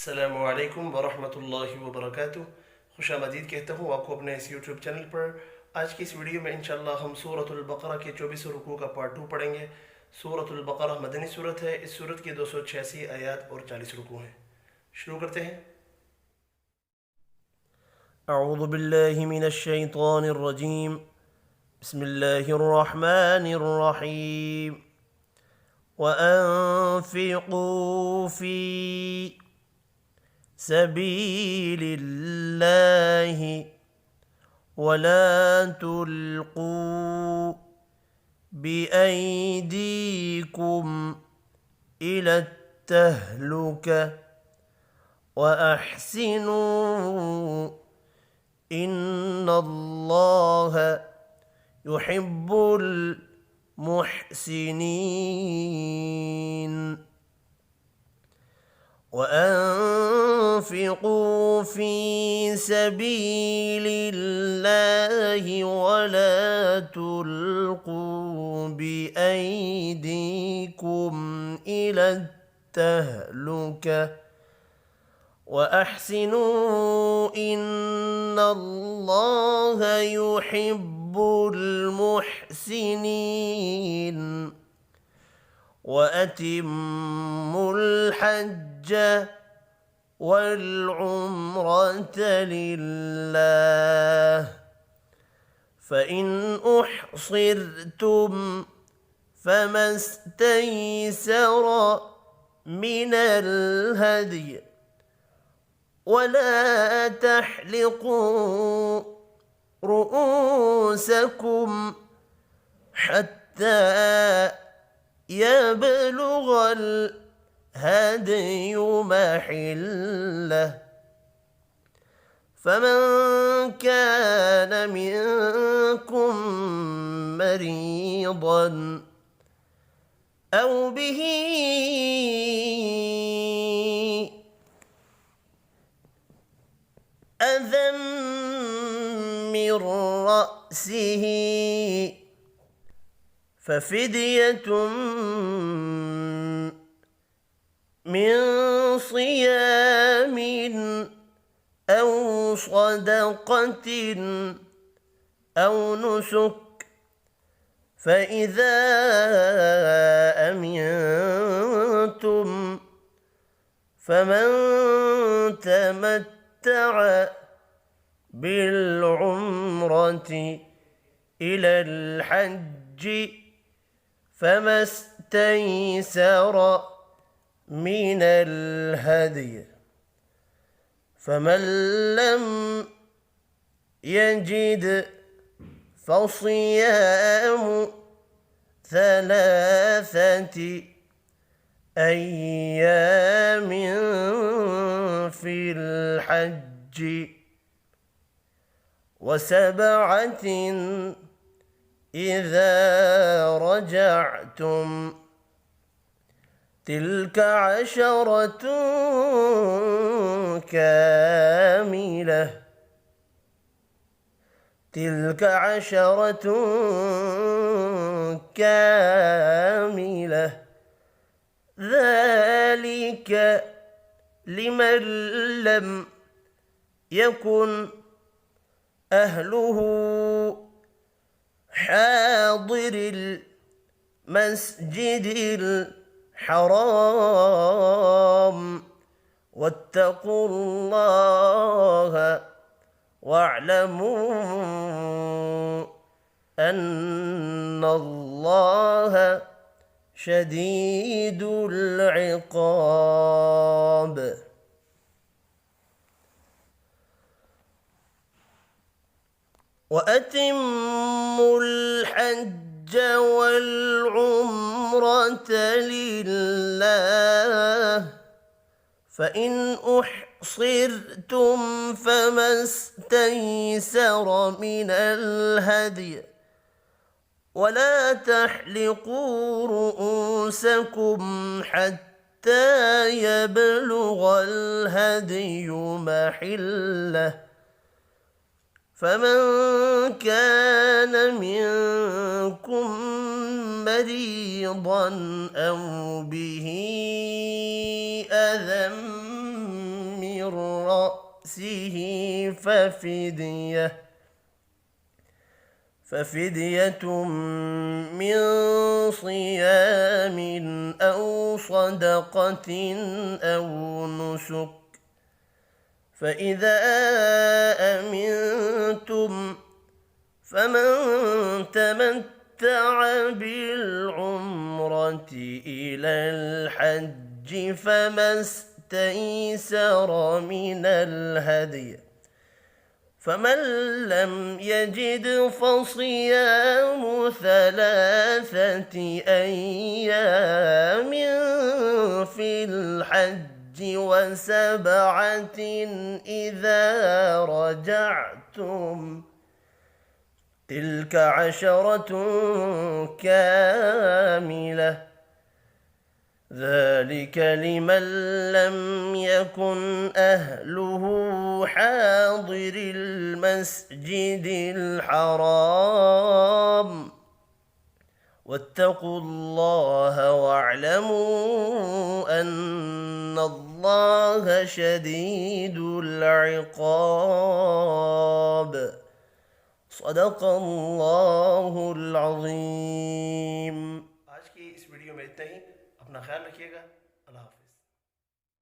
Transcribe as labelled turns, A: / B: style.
A: अस्सलामु अलैकुम वरहमतुल्लाहि वबरकातुह। खुश आमदीद कहता हूँ आपको अपने इस यूट्यूब चैनल पर। आज की इस वीडियो में इंशाल्लाह हम सूरतुल बकरा के 24 रुकू का पार्ट 2 पढ़ेंगे। सूरतुल बकरा मदनी सूरत है। इस सूरत की 286 आयात और 40 रुकू हैं। शुरू करते हैं।
B: أعوذ بالله من الشيطان الرجيم. بسم الله الرحمن الرحيم. وأنفقوا في سبيل الله ولا تلقوا بأيديكم إلى التهلكة وأحسنوا إن الله يحب المحسنين. وأنفقوا في سبيل الله ولا تلقوا بأيديكم إلى التهلكة وأحسنوا إن الله يحب المحسنين. وأتموا الحج والعمرة لله فإن أحصرتم فما استيسر من الهدي ولا تحلقوا رؤوسكم حتى يبلغ الهدي محله فمن كان منكم مريضا أو به أذى من رأسه ففدية من صيام أو صدقة أو نسك فإذا أمنتم فمن تمتع بالعمرة إلى الحج فما استيسر من الهدي فمن لم يجد فصيام 3 أيام في الحج و7 إذا رجعتم تلك 10 كاملة ذلك لمن لم يكن أهله حاضر المسجد الحرام واتقوا الله واعلموا أن الله شديد العقاب. وأتموا الحج والعمرة لله فإن أحصرتم فما استيسر من الهدي ولا تحلقوا رؤوسكم حتى يبلغ الهدي محله فمن كان منكم مريضا أو به أذى رأسه ففدية من صيام أو صدقة أو نسك، فإذا أمنتم فمن تمتع بالعمرة إلى الحج فما استيسر من الهدي، فمن لم يجد فصيام 3 أيام في الحج و7 إذا رجعتم، تلك 10 كاملة، ذلك لمن لم يكن أهله حاضر المسجد الحرام، واتقوا الله واعلموا أن الله شديد العقاب. صدق الله العظيم.
A: आज की इस वीडियो में इतना ही। अपना ख्याल रखिएगा।